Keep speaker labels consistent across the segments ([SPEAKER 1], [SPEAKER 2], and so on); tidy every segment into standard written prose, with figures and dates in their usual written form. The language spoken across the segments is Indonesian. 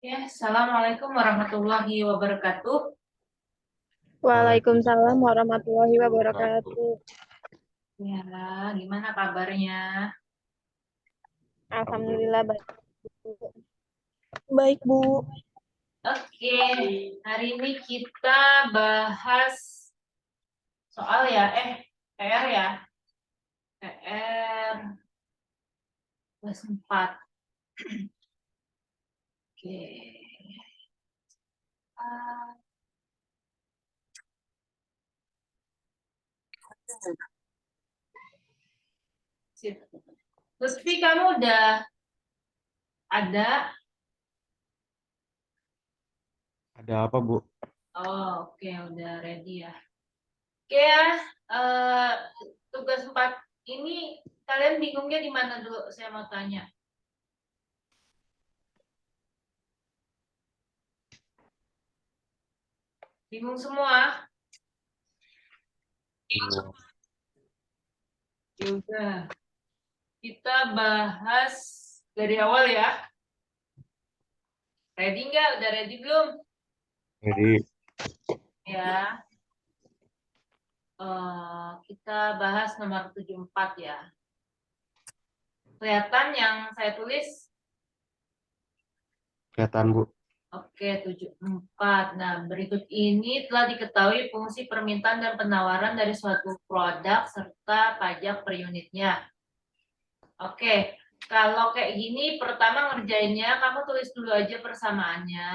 [SPEAKER 1] Ya, Assalamualaikum warahmatullahi wabarakatuh.
[SPEAKER 2] Waalaikumsalam warahmatullahi
[SPEAKER 3] Wabarakatuh.
[SPEAKER 2] wabarakatuh.
[SPEAKER 1] Ya, gimana kabarnya?
[SPEAKER 2] Alhamdulillah baik, Bu. Baik, Bu.
[SPEAKER 1] Oke, hari ini kita bahas soal ya, PR ya, PR kelas 4. Oke. Ah, sip. Lutfi, kamu udah ada?
[SPEAKER 3] Ada apa, Bu?
[SPEAKER 1] Oh, oke, udah ready ya. Oke ya, eh, tugas 4 ini kalian bingungnya di mana dulu? Saya mau tanya. Bingung semua?
[SPEAKER 3] Bingung.
[SPEAKER 1] Juga. Kita bahas dari awal ya. Ready nggak? Udah ready belum?
[SPEAKER 3] Jadi,
[SPEAKER 1] Ya. Kita bahas nomor 74 ya. Kelihatan yang saya tulis?
[SPEAKER 3] kelihatan, Bu.
[SPEAKER 1] Oke, 74. Nah, berikut ini telah diketahui fungsi permintaan dan penawaran dari suatu produk serta pajak per unitnya. Oke, kalau kayak gini pertama ngerjainnya kamu tulis dulu aja persamaannya.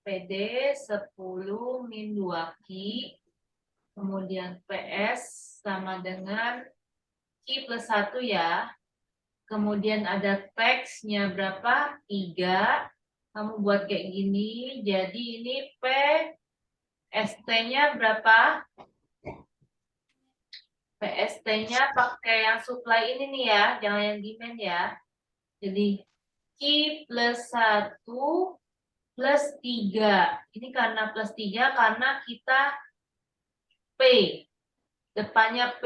[SPEAKER 1] PD 10 min 2Q, kemudian PS sama dengan Q plus 1 ya. Kemudian ada teksnya berapa? 3. Kamu buat kayak gini, jadi ini PST-nya berapa? PST-nya pakai yang supply ini nih ya, jangan yang demand ya. Jadi Q plus 1 plus 3. Ini karena plus 3 karena kita P, depannya P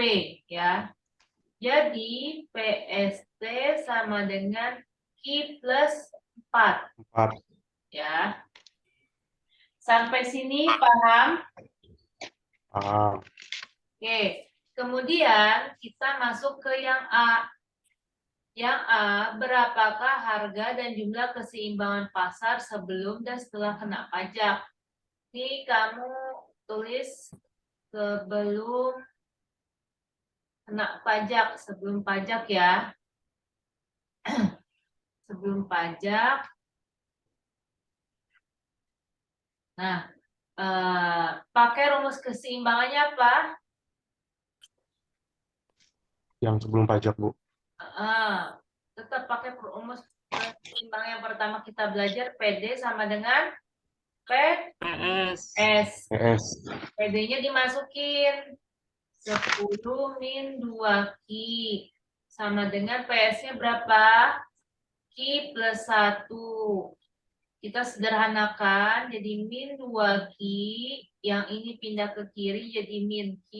[SPEAKER 1] ya. Jadi PST sama dengan Q plus 4
[SPEAKER 3] 4.
[SPEAKER 1] ya. Sampai sini paham?
[SPEAKER 3] Ah,
[SPEAKER 1] Oke. Kemudian kita masuk ke yang A. Yang A, berapakah harga dan jumlah keseimbangan pasar sebelum dan setelah kena pajak? Ini kamu tulis sebelum kena pajak, sebelum pajak ya. Sebelum pajak. Nah, pakai rumus keseimbangannya apa?
[SPEAKER 3] yang sebelum pajak, Bu.
[SPEAKER 1] Tetap pakai rumus keseimbangan yang pertama kita belajar, PD sama dengan PS.
[SPEAKER 3] PS.
[SPEAKER 1] PD-nya dimasukin 10 min 2Q sama dengan PS-nya berapa? Q plus 1. Kita sederhanakan jadi min 2Q, yang ini pindah ke kiri jadi min Q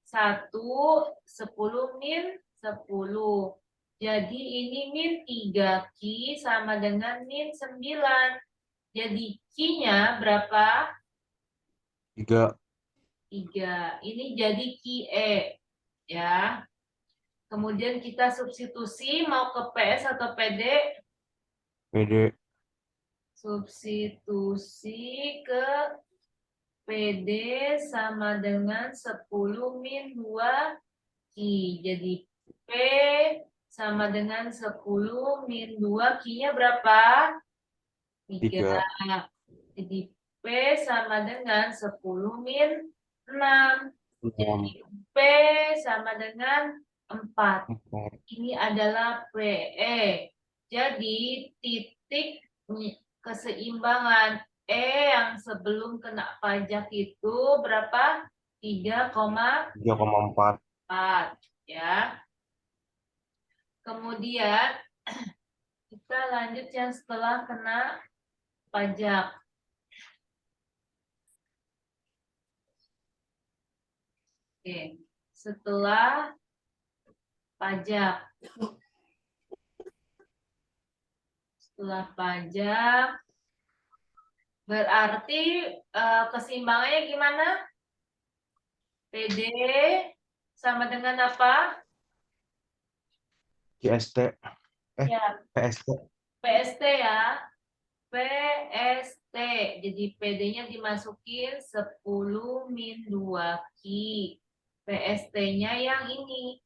[SPEAKER 1] 1, 10 min 10. Jadi ini min 3Q sama dengan min 9. Jadi Q-nya berapa?
[SPEAKER 3] 3.
[SPEAKER 1] 3. Ini jadi QE ya. Kemudian kita substitusi mau ke PS atau PD?
[SPEAKER 3] PD.
[SPEAKER 1] Substitusi ke PD sama dengan 10 min 2 Q. Jadi P sama dengan 10 min 2 Q-nya berapa? 3.
[SPEAKER 3] 3.
[SPEAKER 1] Jadi P sama dengan 10 min 6.
[SPEAKER 3] 6.
[SPEAKER 1] Jadi P sama dengan 4.
[SPEAKER 3] 4.
[SPEAKER 1] Ini adalah PE. Jadi titik keseimbangan E yang sebelum kena pajak itu berapa? 3,4
[SPEAKER 3] 3,4.
[SPEAKER 1] ya. Kemudian kita lanjut yang setelah kena pajak. Oke, setelah pajak. setelah pajak. Berarti keseimbangannya gimana? PD sama dengan apa?
[SPEAKER 3] JST.
[SPEAKER 1] Ya,
[SPEAKER 3] PST.
[SPEAKER 1] PST ya. PST. Jadi PD-nya dimasukin 10 min 2 Ki. PST-nya yang ini.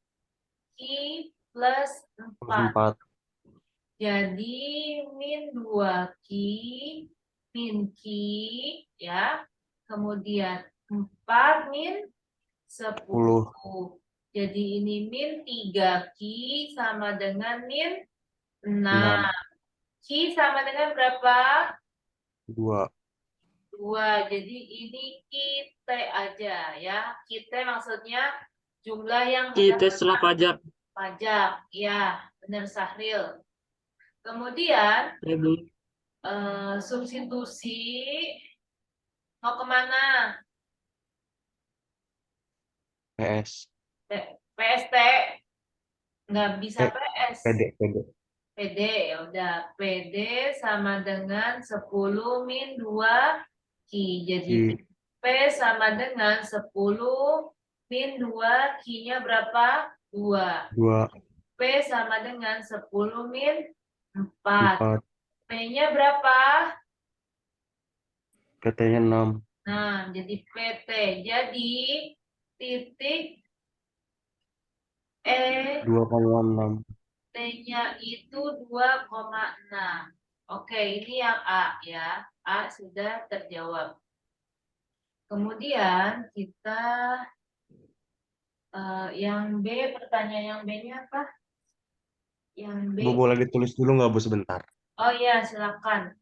[SPEAKER 1] Ki plus 4.
[SPEAKER 3] 4.
[SPEAKER 1] Jadi min 2 Ki min Ki ya. Kemudian 4 min 10. Jadi ini min 3 Ki sama dengan min 6.
[SPEAKER 3] 6.
[SPEAKER 1] Ki sama dengan berapa?
[SPEAKER 3] 2.
[SPEAKER 1] 2. Jadi ini kita aja ya. Kita maksudnya jumlah yang
[SPEAKER 4] Kita setelah pajak.
[SPEAKER 1] pajak. Ya, benar Sahril. Kemudian
[SPEAKER 4] Ya, Bu.
[SPEAKER 1] substitusi mau kemana?
[SPEAKER 3] PS.
[SPEAKER 1] PST nggak bisa PS.
[SPEAKER 3] PD.
[SPEAKER 1] PD ya udah PD sama dengan 10 min 2 Ki. Jadi
[SPEAKER 3] Ki.
[SPEAKER 1] P sama dengan 10 min 2 Ki-nya berapa? 2.
[SPEAKER 3] 2.
[SPEAKER 1] P sama dengan 10 min 4.
[SPEAKER 3] 4.
[SPEAKER 1] P-nya berapa?
[SPEAKER 3] PT-nya 6.
[SPEAKER 1] Nah, jadi PT. Jadi titik E
[SPEAKER 3] 2,6.
[SPEAKER 1] T-nya itu 2,6. Oke, ini yang A ya. A sudah terjawab. Kemudian kita yang B, pertanyaan yang B-nya apa? Yang B.
[SPEAKER 3] Bu, boleh ditulis dulu nggak, Bu, sebentar?
[SPEAKER 1] Oh iya, silakan.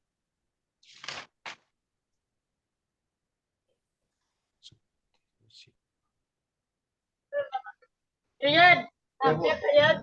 [SPEAKER 2] Riyad, update Riyad.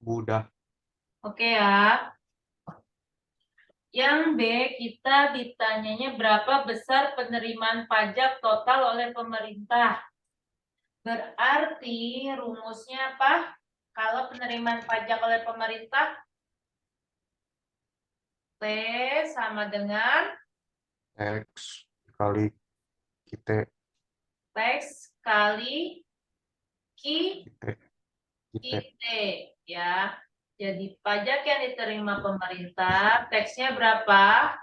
[SPEAKER 3] Bu, udah.
[SPEAKER 1] Oke ya. Yang B, kita ditanyanya berapa besar penerimaan pajak total oleh pemerintah. Berarti rumusnya apa? Kalau penerimaan pajak oleh pemerintah, T sama dengan
[SPEAKER 3] X kali kita.
[SPEAKER 1] X kali Ki
[SPEAKER 3] Kita.
[SPEAKER 1] ya. Jadi pajak yang diterima pemerintah, teksnya berapa?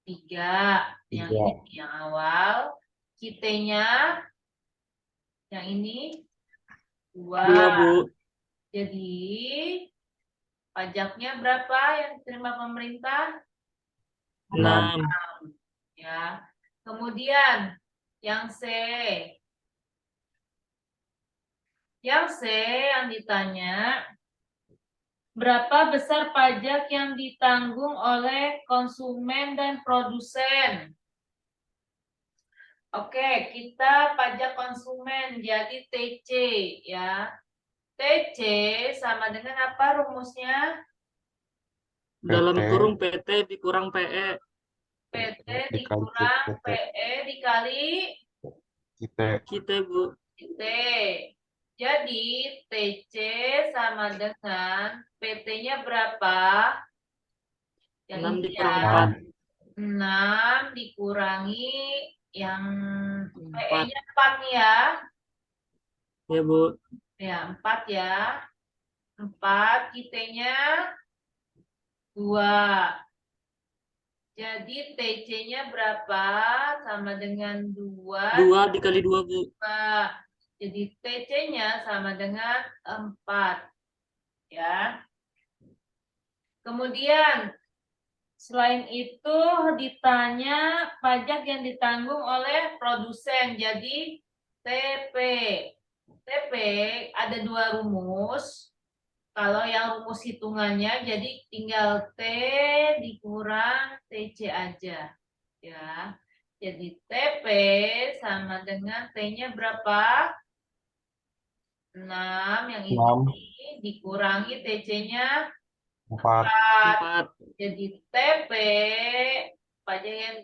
[SPEAKER 1] 3. Yang
[SPEAKER 3] 3.
[SPEAKER 1] ini yang awal. Kitenya yang ini 2.
[SPEAKER 4] 2, Bu.
[SPEAKER 1] Jadi pajaknya berapa yang diterima pemerintah?
[SPEAKER 4] 6.
[SPEAKER 1] Ya. Kemudian yang C. Yang C yang ditanya, berapa besar pajak yang ditanggung oleh konsumen dan produsen? Oke, kita pajak konsumen jadi TC ya. TC sama dengan apa rumusnya?
[SPEAKER 4] Dalam
[SPEAKER 3] PT.
[SPEAKER 4] kurung PT dikurang PE.
[SPEAKER 1] PT
[SPEAKER 3] Dikali
[SPEAKER 1] dikurang
[SPEAKER 3] PT.
[SPEAKER 1] PE dikali
[SPEAKER 3] Kita.
[SPEAKER 4] Kita, Bu.
[SPEAKER 1] T. Jadi TC sama dengan PT-nya berapa? Yang
[SPEAKER 4] 6
[SPEAKER 1] ini
[SPEAKER 4] dikurang
[SPEAKER 1] ya.
[SPEAKER 4] 4.
[SPEAKER 1] 6 dikurangi yang
[SPEAKER 4] 4.
[SPEAKER 1] PE-nya 4 nih ya.
[SPEAKER 4] Ya, Bu.
[SPEAKER 1] Ya, 4 ya. 4, Q-nya 2. Jadi TC-nya berapa? Sama dengan 2.
[SPEAKER 4] 2 dikali 2, Bu.
[SPEAKER 1] Jadi TC-nya sama dengan 4. Ya. Kemudian, selain itu ditanya pajak yang ditanggung oleh produsen. Jadi TP. TP ada 2 rumus. Kalau yang rumus hitungannya, jadi tinggal T dikurang TC aja. Ya. Jadi TP sama dengan T-nya berapa? 6. Yang
[SPEAKER 3] Enam.
[SPEAKER 1] ini dikurangi TC-nya
[SPEAKER 3] 4.
[SPEAKER 1] 4.
[SPEAKER 4] 4.
[SPEAKER 1] Jadi TP pajak yang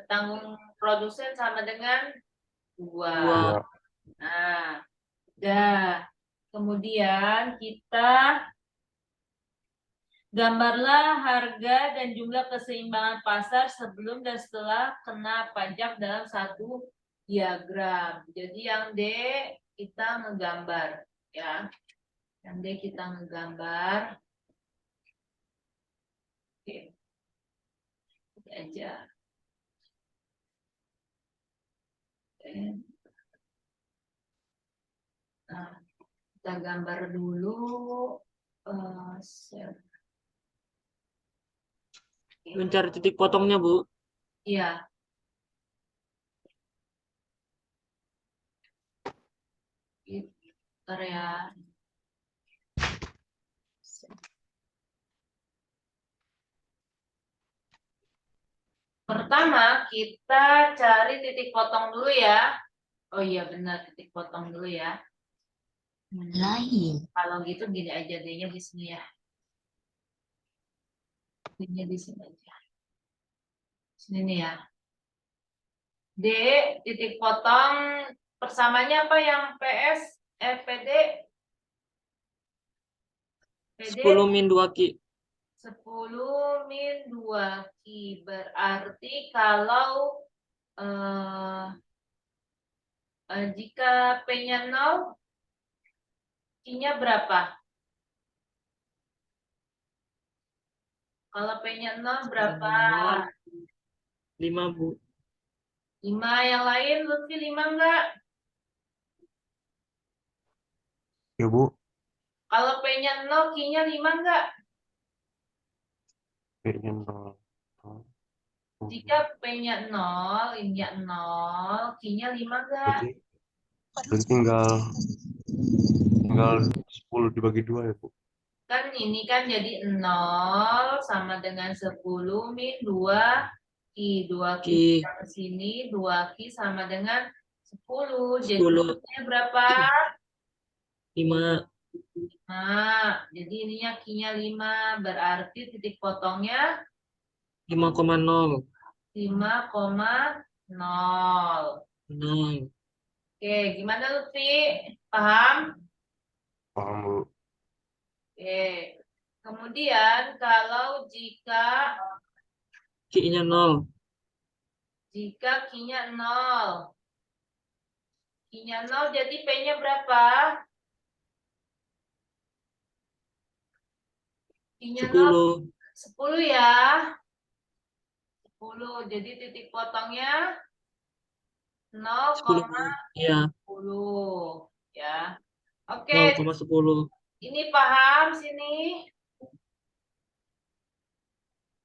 [SPEAKER 1] tanggung produsen sama dengan 2.
[SPEAKER 4] 2.
[SPEAKER 1] Nah, udah. Kemudian kita gambarlah harga dan jumlah keseimbangan pasar sebelum dan setelah kena pajak dalam satu diagram. Jadi yang D kita ngegambar, ya. Yang D kita ngegambar. Oke. Ini aja. Oke. Nah, kita gambar dulu. Share.
[SPEAKER 4] Mencari titik potongnya, Bu.
[SPEAKER 1] Iya. Bentar ya. Pertama, kita cari titik potong dulu ya. Oh iya benar, titik potong dulu ya. Kalau gitu gini aja D-nya di sini ya. D-nya di sini aja. Sini nih ya. D, titik potong persamanya apa yang PS, PD? PD
[SPEAKER 4] 10 min 2 Ki.
[SPEAKER 1] 10 min 2 Ki. Berarti kalau jika P-nya 0, Q-nya berapa? Kalau P-nya 0 berapa?
[SPEAKER 4] 5, Bu.
[SPEAKER 1] 5. Yang lain, Lutfi 5 enggak?
[SPEAKER 3] Ya, Bu.
[SPEAKER 1] Kalau P-nya 0, Q-nya 5 enggak?
[SPEAKER 3] P-nya 0.
[SPEAKER 1] Jika P-nya 0, ini-nya 0, Q-nya 5 enggak?
[SPEAKER 3] Berarti tinggal 10 dibagi 2 ya, Bu.
[SPEAKER 1] Kan ini kan jadi 0 sama dengan 10 min 2 Q. 2 Q
[SPEAKER 4] Ki.
[SPEAKER 1] ke sini, 2 Q sama dengan 10. Jadi
[SPEAKER 4] 10.
[SPEAKER 1] Q-nya berapa?
[SPEAKER 4] 5.
[SPEAKER 1] Nah, jadi ininya Q-nya 5. Berarti titik potongnya
[SPEAKER 4] 5,0.
[SPEAKER 1] 5,0.
[SPEAKER 4] 0.
[SPEAKER 1] Oke, gimana Lutfi? Paham?
[SPEAKER 3] Paham, Bu.
[SPEAKER 1] Oke. Kemudian kalau jika
[SPEAKER 4] Ki-nya 0.
[SPEAKER 1] Q-nya 0. Q-nya 0 jadi P-nya berapa? Q-nya 0
[SPEAKER 4] 10.
[SPEAKER 1] 10 ya. 10. Jadi titik potongnya
[SPEAKER 4] 10, Bu. Iya.
[SPEAKER 1] 0,10 ya. Oke,
[SPEAKER 4] 0,10.
[SPEAKER 1] ini paham sini?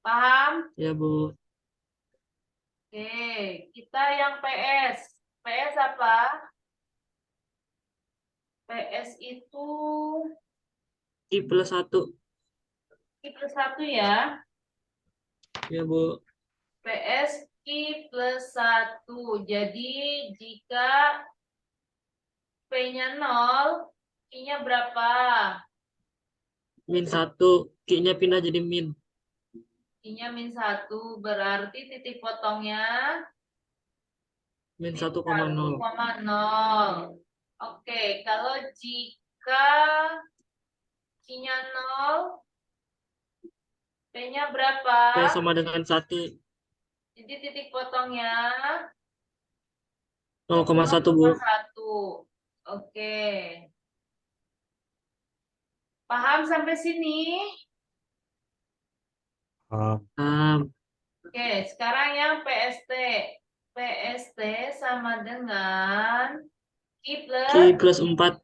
[SPEAKER 1] Paham?
[SPEAKER 4] Ya, Bu.
[SPEAKER 1] Oke, kita yang PS. PS apa? PS itu
[SPEAKER 4] Ki plus 1.
[SPEAKER 1] Q plus 1 ya.
[SPEAKER 4] Ya, Bu.
[SPEAKER 1] PS Q plus 1. Jadi jika P-nya 0, Q-nya berapa?
[SPEAKER 4] Min 1. Ki-nya pindah jadi min.
[SPEAKER 1] Q-nya min 1. Berarti titik potongnya
[SPEAKER 4] Min
[SPEAKER 1] min
[SPEAKER 4] 1,0.
[SPEAKER 1] 1,0. Oke, kalau jika Q-nya 0, P-nya berapa?
[SPEAKER 4] P sama dengan 1.
[SPEAKER 1] Jadi titik potongnya
[SPEAKER 4] 0,1, Bu.
[SPEAKER 1] 0,1. Oke. Paham sampai sini? Oke, sekarang yang PST. PST sama dengan Q
[SPEAKER 4] Q
[SPEAKER 1] plus
[SPEAKER 4] plus 4.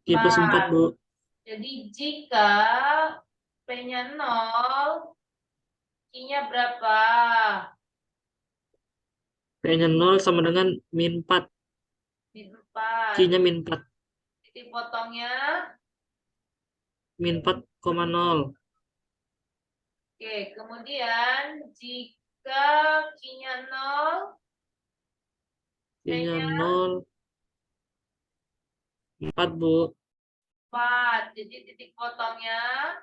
[SPEAKER 4] Q plus 4, Bu.
[SPEAKER 1] Jadi jika P-nya 0, Q-nya berapa?
[SPEAKER 4] P-nya 0 sama dengan min 4.
[SPEAKER 1] Min 4.
[SPEAKER 4] Q-nya min 4.
[SPEAKER 1] Titik potongnya?
[SPEAKER 4] Min 4,0.
[SPEAKER 1] Oke, kemudian jika Q-nya 0,
[SPEAKER 4] Q-nya
[SPEAKER 1] P-nya
[SPEAKER 4] 0. 4, Bu.
[SPEAKER 1] 4. Jadi titik potongnya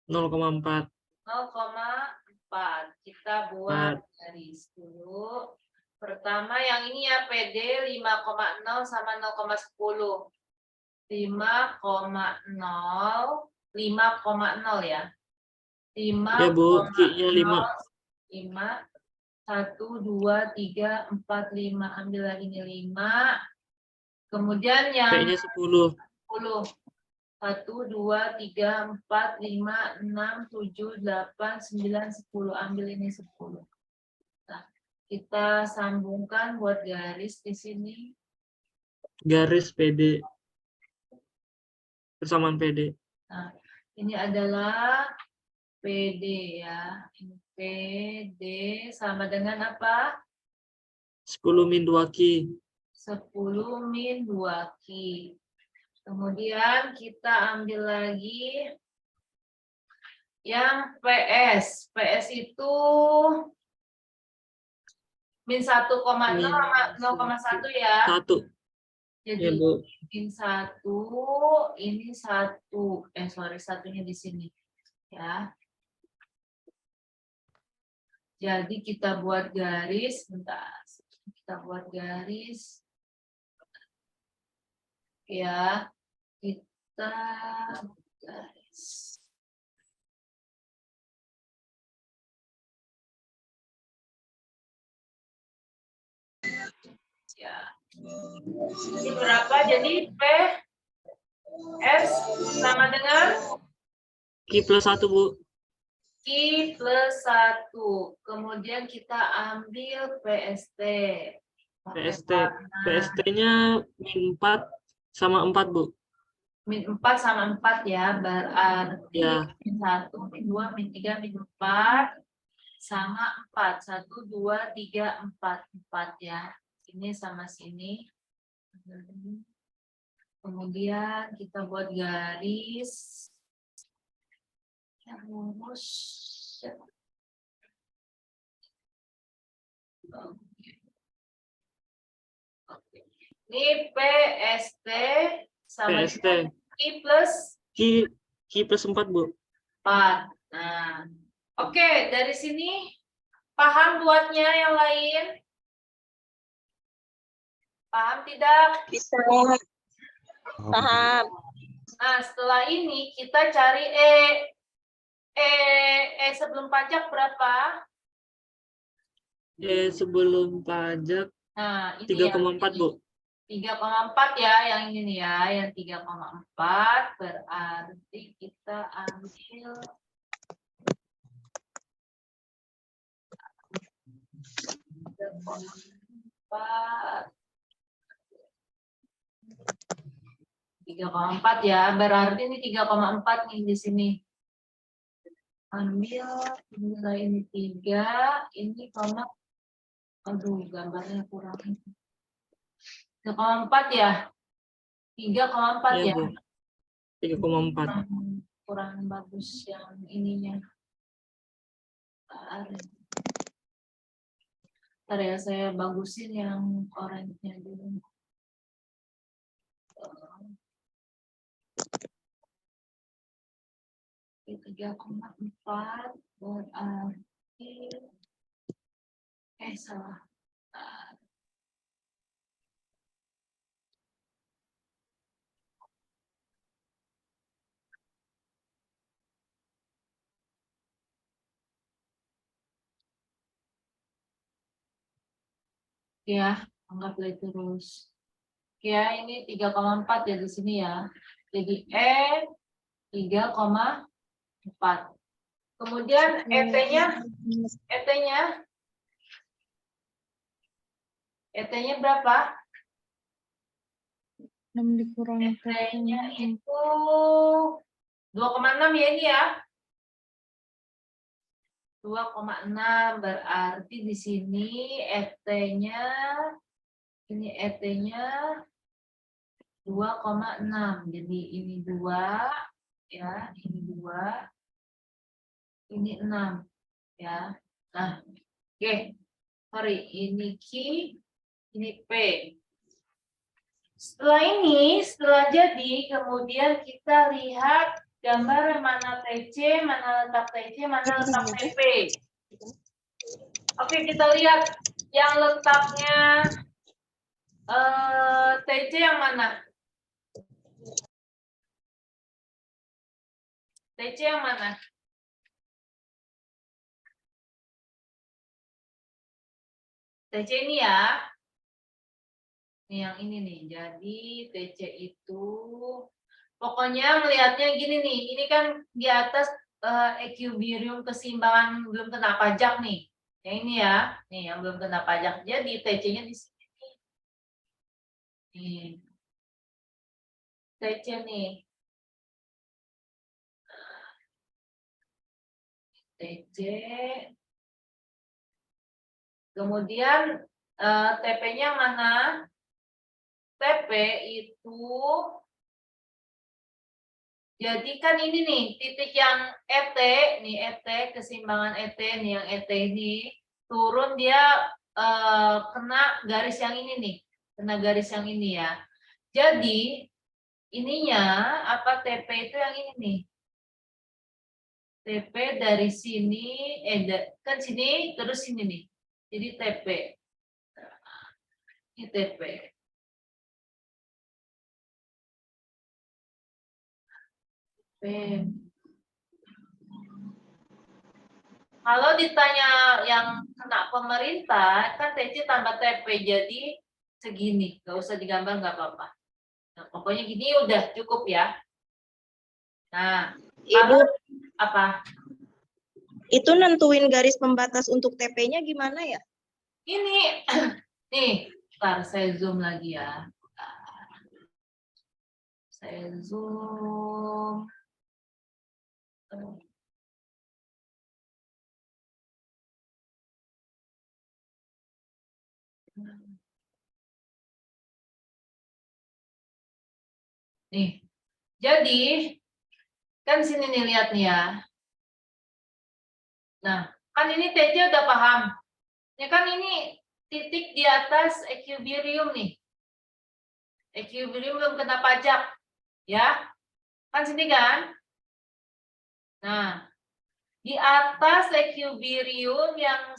[SPEAKER 4] 0,4.
[SPEAKER 1] 0,4. Kita buat garis dulu. Pertama yang ini ya PD 5,0 sama 0,10. 5,0 ya. 5,
[SPEAKER 4] Ya, Bu. Q-nya 5.
[SPEAKER 1] 5, 1, 2, 3, 4, 5. Ambil lagi ini 5. Kemudian yang
[SPEAKER 4] P-nya 10.
[SPEAKER 1] 10. 1, 2, 3, 4, 5, 6, 7, 8, 9, 10. Ambil ini 10. Nah, kita sambungkan buat garis di sini.
[SPEAKER 4] Garis PD. Persamaan PD.
[SPEAKER 1] Nah, ini adalah PD ya. Ini PD sama dengan apa?
[SPEAKER 4] 10 min 2Q.
[SPEAKER 1] 10 min 2Q. Kemudian kita ambil lagi yang PS. PS itu min 1,0 sama 0,1 ya.
[SPEAKER 4] 1.
[SPEAKER 1] Jadi
[SPEAKER 4] Ya, Bu.
[SPEAKER 1] min 1, ini 1. Sorry, satunya di sini. Ya. Jadi kita buat garis, bentar. Kita buat garis. Ya, kita garis. Ya. Ini berapa? Jadi P S sama dengan
[SPEAKER 4] Q plus 1, Bu.
[SPEAKER 1] Q plus 1. Kemudian kita ambil PST. Pakai
[SPEAKER 4] PST.
[SPEAKER 1] warna.
[SPEAKER 4] PST-nya min 4 sama 4, Bu.
[SPEAKER 1] Min 4 sama 4 ya. Berarti
[SPEAKER 4] Ya.
[SPEAKER 1] min 1, min 2, min 3, min 4 sama 4. 1, 2, 3, 4. 4 ya. Ini sama sini. Kemudian kita buat garis yang lurus. Ini PST sama
[SPEAKER 4] PST.
[SPEAKER 1] dengan Q plus
[SPEAKER 4] Q plus 4, Bu.
[SPEAKER 1] 4. Nah, oke, dari sini paham buatnya yang lain? Paham tidak?
[SPEAKER 2] Bisa. Paham.
[SPEAKER 1] Nah, setelah ini kita cari sebelum pajak berapa?
[SPEAKER 4] Sebelum pajak
[SPEAKER 1] Nah, ini
[SPEAKER 4] 3,4, Bu.
[SPEAKER 1] 3,4 ya, yang ini nih ya, yang 3,4 berarti kita ambil 3,4 ya, berarti ini 3,4 nih di sini. Ambil nilai ini 3, ini koma, aduh gambarnya kurang. 3,4 ya, 3,4
[SPEAKER 4] Ya,
[SPEAKER 1] ya.
[SPEAKER 4] Bu. 3,4.
[SPEAKER 1] Kurang bagus yang ininya. Ntar ya, saya bagusin yang orange-nya dulu. 3,4 berarti salah. Ya, anggaplah itu terus. Ya, ini 3,4 ya di sini ya. Jadi 3,4. Kemudian ET-nya berapa?
[SPEAKER 2] 6 dikurangi
[SPEAKER 1] ET-nya itu 2,6 ya ini ya. 2,6 berarti di sini ET-nya 2,6. Jadi ini 2 ya, ini 2, ini 6 ya. Nah, oke. Sorry, ini Q, ini P. Setelah jadi, kemudian kita lihat gambar mana TC, mana letak TC, mana letak TP. Oke, kita lihat yang letaknya TC yang mana? TC yang mana? TC ini ya. Nih yang ini nih. Jadi TC itu pokoknya melihatnya gini nih. Ini kan di atas equilibrium keseimbangan belum kena pajak nih. Yang ini ya. Nih yang belum kena pajak. Jadi TC-nya di sini. Nih. TC nih. TC. Kemudian TP-nya mana? TP itu jadi kan ini nih titik yang ET, nih ET keseimbangan ET nih yang ET ini turun dia kena garis yang ini nih, kena garis yang ini ya. Jadi ininya apa TP itu yang ini nih. TP dari sini kan sini terus sini nih. Jadi TP. Ini TP. Kalau ditanya yang kena pemerintah, kan TC tambah TP, jadi segini. Nggak usah digambar, nggak apa-apa. Nah, pokoknya gini udah cukup ya. Nah,
[SPEAKER 5] Ibu,
[SPEAKER 1] apa?
[SPEAKER 5] itu nentuin garis pembatas untuk TP-nya gimana ya?
[SPEAKER 1] Ini, nih, ntar saya zoom lagi ya. Saya zoom. Nih, jadi kan sini nih lihat nih ya. Nah, kan ini TC udah paham. Ya kan ini titik di atas equilibrium nih. Equilibrium belum kena pajak. Ya, kan sini kan? Nah, di atas equilibrium yang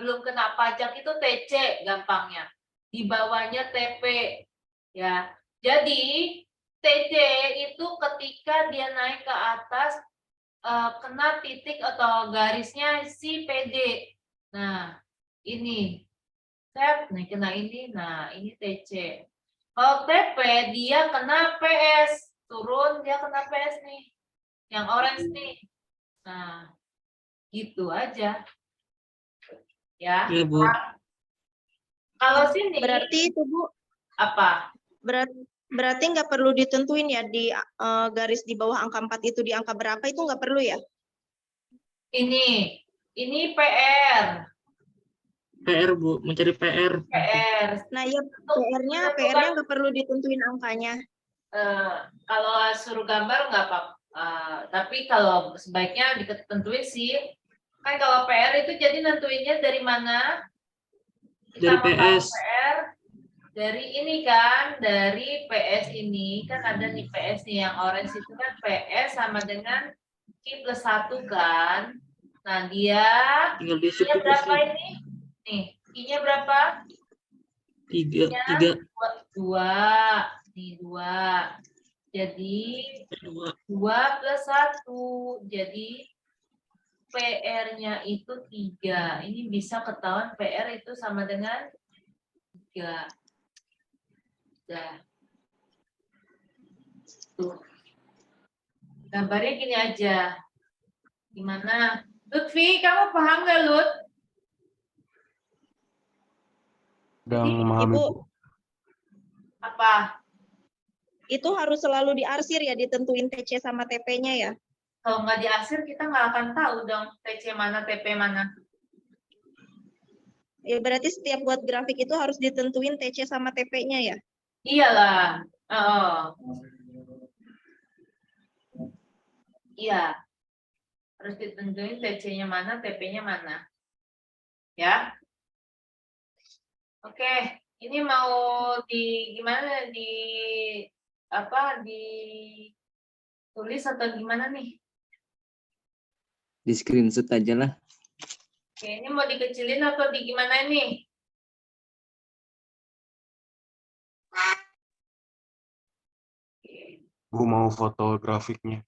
[SPEAKER 1] belum kena pajak itu TC gampangnya. Di bawahnya TP. Ya, jadi TC itu ketika dia naik ke atas kena titik atau garisnya si PD. Nah, ini set, nih kena ini, nah ini TC. Kalau TP dia kena PS, turun dia kena PS nih, yang orange nih. Nah, gitu aja, ya.
[SPEAKER 4] Iya, Bu.
[SPEAKER 1] Kalau sini
[SPEAKER 5] Berarti itu Bu,
[SPEAKER 1] apa?
[SPEAKER 5] berarti nggak perlu ditentuin ya di garis di bawah angka 4 itu di angka berapa itu nggak perlu ya?
[SPEAKER 1] Ini PR.
[SPEAKER 4] PR, Bu. Mencari PR.
[SPEAKER 1] PR.
[SPEAKER 5] Nah ya PR-nya nggak perlu ditentuin angkanya.
[SPEAKER 1] Kalau suruh gambar nggak apa-apa. Tapi kalau sebaiknya ditentuin sih. Kan kalau PR itu jadi nentuinnya dari mana? Kita
[SPEAKER 4] Dari
[SPEAKER 1] mau tahu
[SPEAKER 4] PS.
[SPEAKER 1] PR dari ini kan, dari PS ini kan ada nih PS nih yang orange itu kan PS sama dengan Q plus 1 kan. Nah dia
[SPEAKER 4] Tinggal
[SPEAKER 1] Q-nya
[SPEAKER 4] disubstitusi.
[SPEAKER 1] berapa ini? Nih, Q-nya berapa?
[SPEAKER 4] 3.
[SPEAKER 1] Dua. Nih 2. Jadi
[SPEAKER 4] 2.
[SPEAKER 1] 2 plus 1. Jadi PR-nya itu 3. Ini bisa ketahuan PR itu sama dengan 3. Dah. Tuh. Gambarnya gini aja. Gimana? Lutfi, kamu paham nggak, Lut?
[SPEAKER 3] Sedang memahami,
[SPEAKER 5] Ibu.
[SPEAKER 3] Bu.
[SPEAKER 1] Apa?
[SPEAKER 5] Itu harus selalu diarsir ya, ditentuin TC sama TP-nya ya.
[SPEAKER 1] Kalau nggak diarsir, kita nggak akan tahu dong TC mana, TP mana.
[SPEAKER 5] Ya berarti setiap buat grafik itu harus ditentuin TC sama TP-nya ya.
[SPEAKER 1] Iyalah. Iya. Harus ditentuin TC-nya mana, TP-nya mana. Ya. Oke, ini mau gimana ditulis atau gimana nih?
[SPEAKER 6] Di screenshot aja lah.
[SPEAKER 1] Oke, ini mau dikecilin atau gimana nih?
[SPEAKER 3] Bu mau foto grafiknya.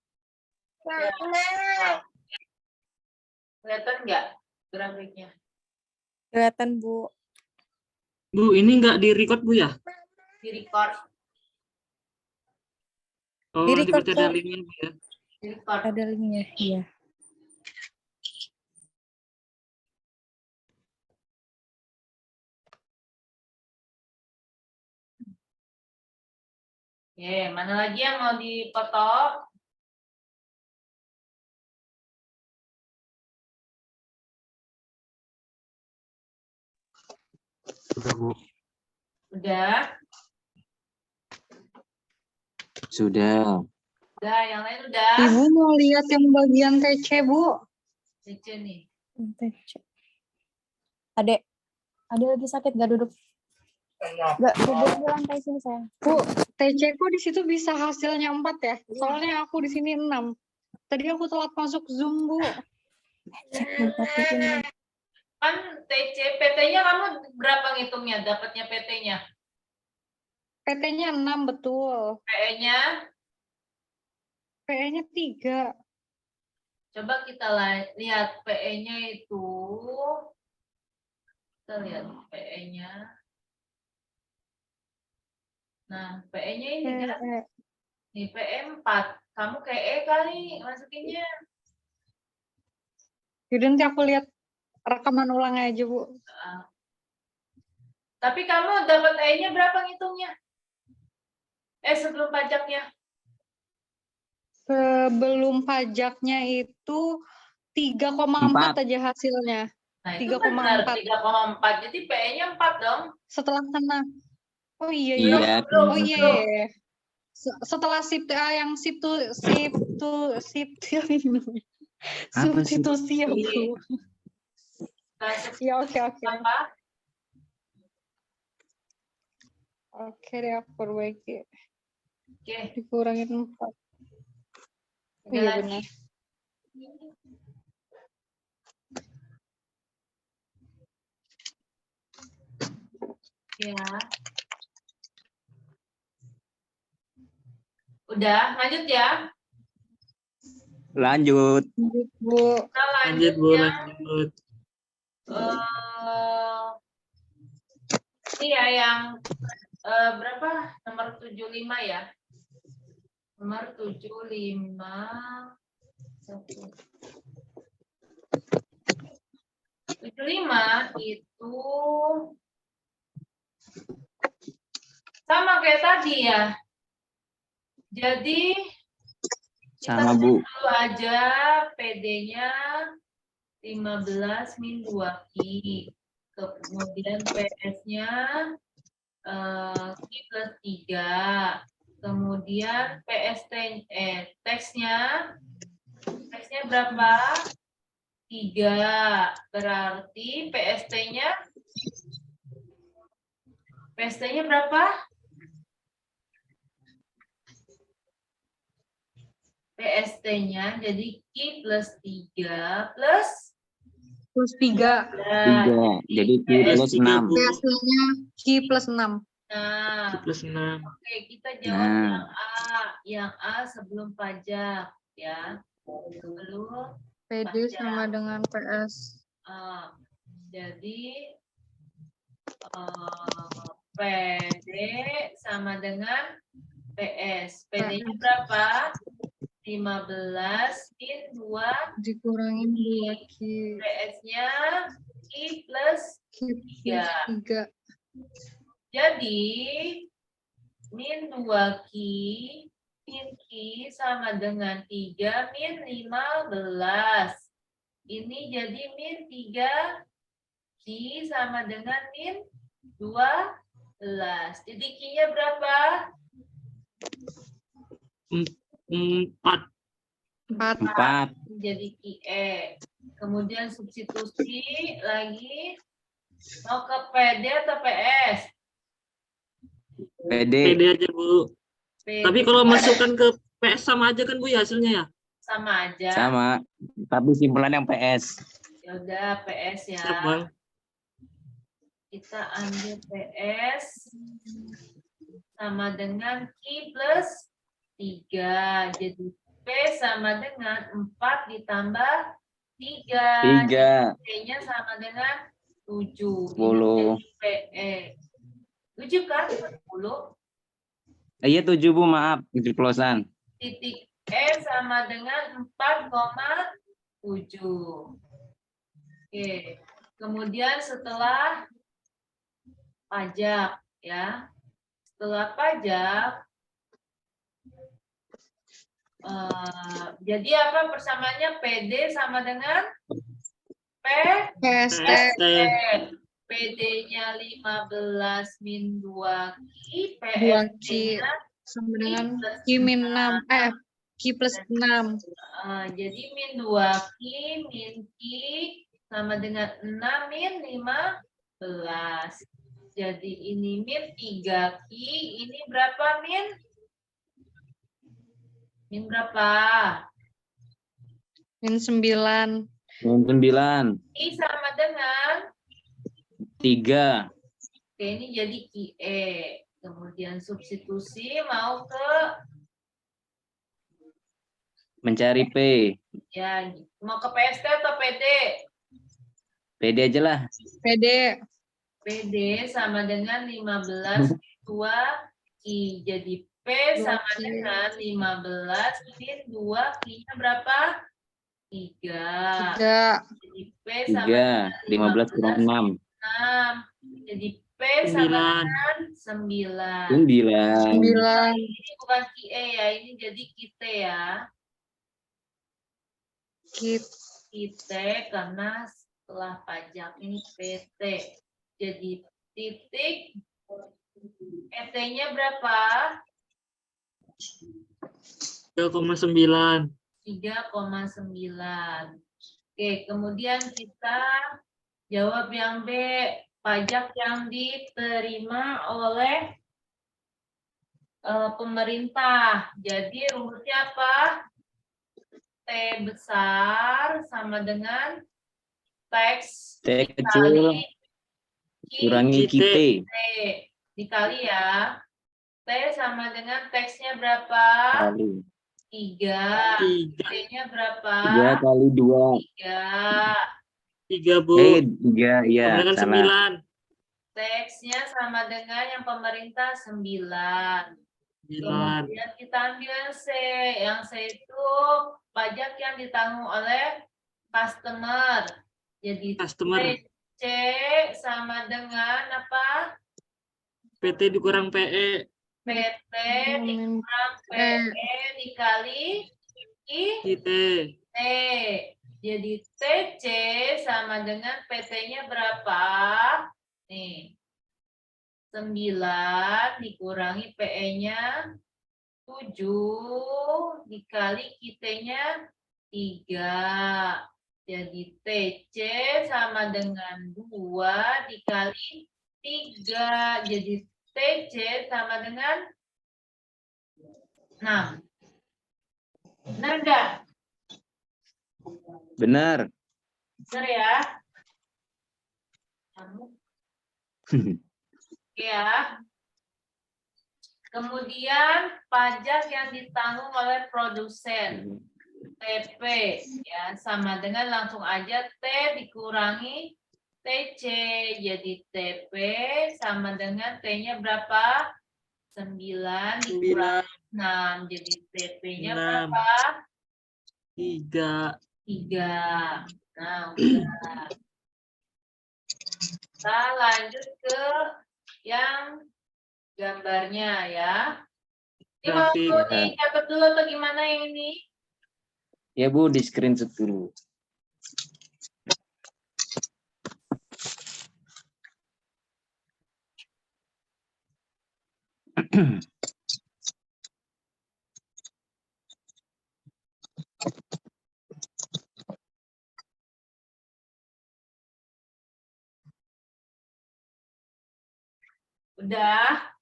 [SPEAKER 1] Kelihatan nggak grafiknya?
[SPEAKER 2] Kelihatan, Bu.
[SPEAKER 4] Bu, ini nggak di-record, Bu, ya?
[SPEAKER 1] Di record,
[SPEAKER 4] Oh, nanti
[SPEAKER 2] Di-record,
[SPEAKER 4] berarti ada
[SPEAKER 2] Bu.
[SPEAKER 4] linknya, Bu, ya?
[SPEAKER 1] di record.
[SPEAKER 2] Ada linknya. Iya.
[SPEAKER 1] Oke, mana lagi yang mau dipoto?
[SPEAKER 3] Sudah, Bu.
[SPEAKER 1] Udah?
[SPEAKER 6] Sudah.
[SPEAKER 1] Udah, yang lain udah?
[SPEAKER 7] Ibu mau lihat yang bagian TC, Bu.
[SPEAKER 1] TC nih.
[SPEAKER 2] Adek lagi sakit, gak duduk. Gak duduk di lantai sini, sayang.
[SPEAKER 7] Bu, TC ku di situ bisa hasilnya 4 ya. Soalnya aku di sini 6. Tadi aku telat masuk Zoom, Bu.
[SPEAKER 1] Kan TC, PT-nya kamu berapa ngitungnya? Dapatnya PT-nya?
[SPEAKER 7] PT-nya 6, betul.
[SPEAKER 1] PE-nya?
[SPEAKER 7] PE-nya 3.
[SPEAKER 1] Coba kita lihat PE-nya itu. Kita lihat PE-nya. Nah, PE-nya ini kan. Nih, PE 4. Kamu kayak E kali masukinnya.
[SPEAKER 7] Jadi nanti aku lihat rekaman ulang aja, Bu.
[SPEAKER 1] Tapi kamu dapat E-nya berapa ngitungnya? Sebelum pajaknya.
[SPEAKER 7] Sebelum pajaknya itu 3,4 aja hasilnya.
[SPEAKER 1] Nah, itu benar
[SPEAKER 7] 3,4.
[SPEAKER 1] 3,4. Jadi PE-nya 4 dong.
[SPEAKER 7] Setelah kena. Oh iya,
[SPEAKER 6] Iya.
[SPEAKER 7] iya.
[SPEAKER 1] Belum,
[SPEAKER 7] Oh iya,
[SPEAKER 1] belum.
[SPEAKER 7] iya. Setelah yang
[SPEAKER 6] Apa sih?
[SPEAKER 7] substitusi ya, Bu.
[SPEAKER 1] Nah,
[SPEAKER 7] Ya, oke.
[SPEAKER 1] apa?
[SPEAKER 7] Oke deh, aku perbaiki.
[SPEAKER 1] Oke.
[SPEAKER 7] Dikurangin 4.
[SPEAKER 1] Ada
[SPEAKER 7] Iya,
[SPEAKER 1] lagi.
[SPEAKER 7] benar.
[SPEAKER 1] Ya. Udah, lanjut ya.
[SPEAKER 6] Lanjut.
[SPEAKER 7] Bu.
[SPEAKER 1] Kita
[SPEAKER 4] Lanjut, Bu,
[SPEAKER 1] ya.
[SPEAKER 4] lanjut.
[SPEAKER 1] Ini ya yang berapa? Nomor 75 ya. Nomor 75. 75 itu sama kayak tadi ya. Jadi kita
[SPEAKER 6] Sama, Bu.
[SPEAKER 1] dulu aja PD-nya 15 min 2Q. Kemudian PS-nya Q plus 3. Kemudian teksnya berapa? 3. Berarti PST-nya berapa? PST-nya jadi Q plus 3 plus
[SPEAKER 7] 3.
[SPEAKER 6] 3. Jadi Q plus 6.
[SPEAKER 7] Hasilnya Q plus 6.
[SPEAKER 1] Nah,
[SPEAKER 4] Plus 6.
[SPEAKER 1] oke, kita jawab
[SPEAKER 6] Nah.
[SPEAKER 1] yang A sebelum pajak ya. Sebelum
[SPEAKER 7] PD sama dengan PS.
[SPEAKER 1] jadi PD sama dengan PS. PD-nya berapa? 15 min 2
[SPEAKER 7] Dikurangin 2Q.
[SPEAKER 1] PS-nya Q plus
[SPEAKER 7] Q plus 3.
[SPEAKER 1] jadi min 2Q min Q sama dengan 3 min 15. Ini jadi min 3 Q sama dengan min 12. Jadi Q-nya berapa?
[SPEAKER 4] 4.
[SPEAKER 6] 4.
[SPEAKER 1] Jadi QE. Kemudian substitusi lagi. Mau ke PD atau PS?
[SPEAKER 6] PD.
[SPEAKER 4] PD aja, Bu.
[SPEAKER 1] PD
[SPEAKER 4] Tapi kalau masukkan ke PS sama aja kan, Bu, ya hasilnya ya?
[SPEAKER 1] sama aja.
[SPEAKER 6] Sama. Tapi simpulan yang PS.
[SPEAKER 1] Ya udah PS ya.
[SPEAKER 4] Siap, Bang.
[SPEAKER 1] Kita ambil PS sama dengan Q plus 3. Jadi P sama dengan 4 ditambah 3.
[SPEAKER 6] 3.
[SPEAKER 1] P-nya sama dengan 7.
[SPEAKER 6] 10.
[SPEAKER 1] PE. 7 kan? 10.
[SPEAKER 6] Iya 7 Bu, maaf. Keceplosan.
[SPEAKER 1] Titik E sama dengan 4,7. Oke. Kemudian setelah pajak ya. Setelah pajak jadi apa persamaannya? PD sama dengan P
[SPEAKER 7] PST.
[SPEAKER 4] PST.
[SPEAKER 1] PD-nya 15 min 2 Q,
[SPEAKER 7] 2Q.
[SPEAKER 1] PST-nya
[SPEAKER 7] Sama dengan Q min 6. Q plus 6.
[SPEAKER 1] jadi min 2 Q min Q sama dengan 6 min 15. Jadi ini min 3 Q, ini berapa min? Min berapa?
[SPEAKER 7] Min 9.
[SPEAKER 6] Yang 9.
[SPEAKER 1] Q sama dengan
[SPEAKER 6] 3.
[SPEAKER 1] Oke, ini jadi QE. Kemudian substitusi mau ke
[SPEAKER 6] Mencari P.
[SPEAKER 1] ya mau ke PST atau PD?
[SPEAKER 6] PD aja lah.
[SPEAKER 7] PD.
[SPEAKER 1] PD sama dengan 15 2 Q. Jadi P sama
[SPEAKER 7] 2Q.
[SPEAKER 1] dengan 15 min 2 Q-nya berapa? 3.
[SPEAKER 7] 3.
[SPEAKER 1] Jadi P sama
[SPEAKER 6] 3. 15 kurang 6.
[SPEAKER 1] 6. Jadi P sama
[SPEAKER 4] 9.
[SPEAKER 1] dengan 9.
[SPEAKER 6] 9.
[SPEAKER 7] 9.
[SPEAKER 1] Ini bukan QE ya, ini jadi kita ya. Kita karena setelah pajak ini PT. Jadi titik ET-nya berapa?
[SPEAKER 4] 3,9.
[SPEAKER 1] 3,9. Oke, kemudian kita jawab yang B. Pajak yang diterima oleh pemerintah. Jadi rumusnya apa? T besar sama dengan tax
[SPEAKER 6] T kecil
[SPEAKER 1] dikali
[SPEAKER 6] kurangi
[SPEAKER 4] Kita.
[SPEAKER 6] kita.
[SPEAKER 1] T dikali ya. T sama dengan taxnya berapa?
[SPEAKER 6] Kali
[SPEAKER 1] 3.
[SPEAKER 4] 3.
[SPEAKER 1] T-nya berapa?
[SPEAKER 6] 3 kali 2.
[SPEAKER 1] 3.
[SPEAKER 4] 3, Bu.
[SPEAKER 6] 3 ya
[SPEAKER 4] Sama dengan
[SPEAKER 6] salah.
[SPEAKER 4] 9.
[SPEAKER 1] Taxnya sama dengan yang pemerintah 9.
[SPEAKER 4] 9.
[SPEAKER 1] Kemudian kita ambil yang C. Yang C itu pajak yang ditanggung oleh customer. Jadi
[SPEAKER 4] Customer.
[SPEAKER 1] C sama dengan apa?
[SPEAKER 4] PT dikurang PE.
[SPEAKER 1] PT dikurang PE dikali
[SPEAKER 4] IT.
[SPEAKER 1] T. Jadi TC sama dengan PT-nya berapa? Nih. 9 dikurangi PE-nya 7 dikali QT-nya 3. Jadi TC sama dengan 2 dikali 3. Jadi TC sama dengan 6. Benar nggak?
[SPEAKER 6] Benar.
[SPEAKER 1] Benar ya? Kamu? Ya. Kemudian pajak yang ditanggung oleh produsen TP ya sama dengan langsung aja T dikurangi TC jadi TP sama dengan T-nya berapa? 9 dikurangi 6. Jadi TP-nya
[SPEAKER 4] 6.
[SPEAKER 1] berapa?
[SPEAKER 4] 3.
[SPEAKER 1] 3. Nah, udah. Kita lanjut ke yang gambarnya ya. Ini mau
[SPEAKER 4] Grafik.
[SPEAKER 1] dicatat dulu atau gimana yang ini?
[SPEAKER 6] Ya Bu, di screenshot dulu.
[SPEAKER 1] Udah.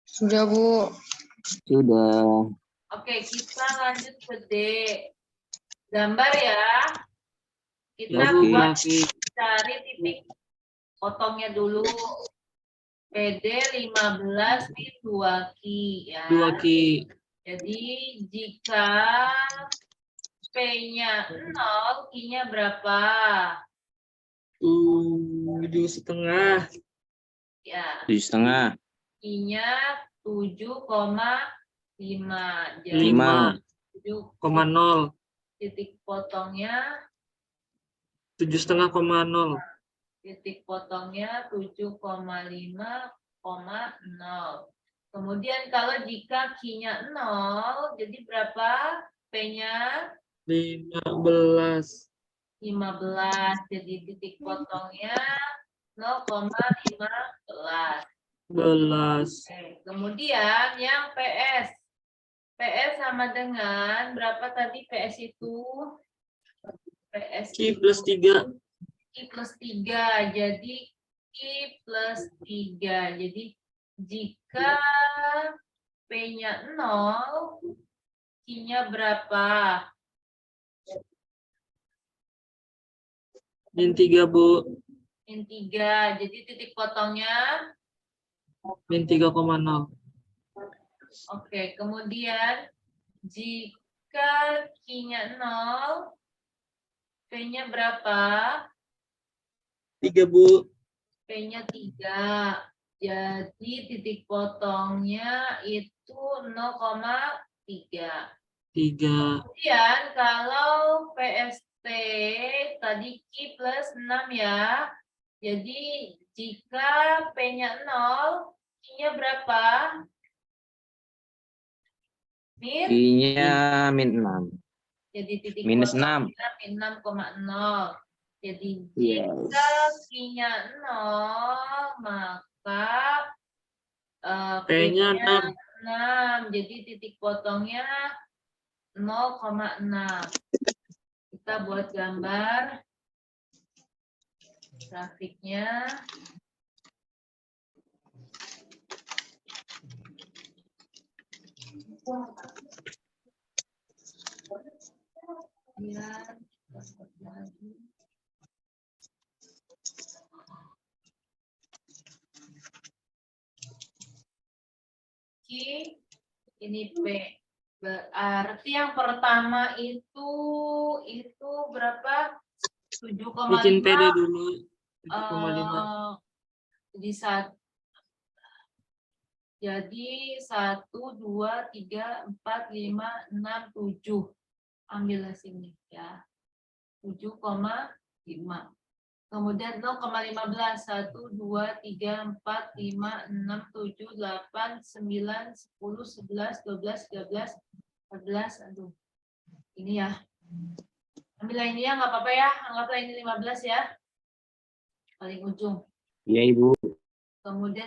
[SPEAKER 2] Sudah, Bu.
[SPEAKER 6] Sudah.
[SPEAKER 1] Oke, kita lanjut ke D. Gambar ya. Kita
[SPEAKER 4] Ya, Bu,
[SPEAKER 1] buat
[SPEAKER 4] grafik.
[SPEAKER 1] cari titik potongnya dulu. PD 15 di 2 ki ya.
[SPEAKER 4] 2 ki.
[SPEAKER 1] Jadi jika P-nya 0, Q-nya berapa?
[SPEAKER 4] 7,5.
[SPEAKER 1] Ya,
[SPEAKER 6] 7,5.
[SPEAKER 1] Q-nya 7,5. Jadi
[SPEAKER 6] 5.
[SPEAKER 4] 7,0.
[SPEAKER 1] titik potongnya
[SPEAKER 4] 7,5,0.
[SPEAKER 1] titik potongnya 7,5,0. Kemudian kalau jika Q-nya 0, jadi berapa? P-nya
[SPEAKER 4] 15.
[SPEAKER 1] 15. Jadi titik potongnya 0,15.
[SPEAKER 4] 11.
[SPEAKER 1] Oke. Kemudian yang PS. PS sama dengan berapa tadi PS itu? PS
[SPEAKER 4] Ki plus 3.
[SPEAKER 1] Q plus 3. Jadi Q plus 3. Jadi jika P-nya 0, Q-nya berapa?
[SPEAKER 4] Min 3, Bu.
[SPEAKER 1] Min 3. Jadi titik potongnya.
[SPEAKER 4] Min 3,0.
[SPEAKER 1] Oke. Kemudian jika Q-nya 0, P-nya berapa?
[SPEAKER 4] 3, Bu.
[SPEAKER 1] P-nya 3. Jadi titik potongnya itu 0,3.
[SPEAKER 4] 3.
[SPEAKER 1] Kemudian kalau PST tadi Q plus 6 ya. Jadi jika P-nya 0, Q-nya berapa? Min?
[SPEAKER 6] I-nya min 6.
[SPEAKER 1] Jadi titik
[SPEAKER 6] Minus
[SPEAKER 1] potongnya min 6,0. Jadi
[SPEAKER 6] Yes.
[SPEAKER 1] jika Q-nya 0, maka
[SPEAKER 4] P-nya 6.
[SPEAKER 1] 6. Jadi titik potongnya 0,6. Kita buat gambar grafiknya. Ya. Q, ini P. Berarti yang pertama itu berapa? 7,5.
[SPEAKER 4] Bikin PD dulu. 7,5.
[SPEAKER 1] Jadi 1, 2, 3, 4, 5, 6, 7. Ambillah sini ya. 7,5. Kemudian 0,15. 1, 2, 3, 4, 5, 6, 7, 8, 9, 10, 11, 12, 13, 14. Aduh. Ini ya. Ambillah ini ya, nggak apa-apa ya. Anggaplah ini 15 ya. Paling ujung.
[SPEAKER 6] Iya Ibu.
[SPEAKER 1] Kemudian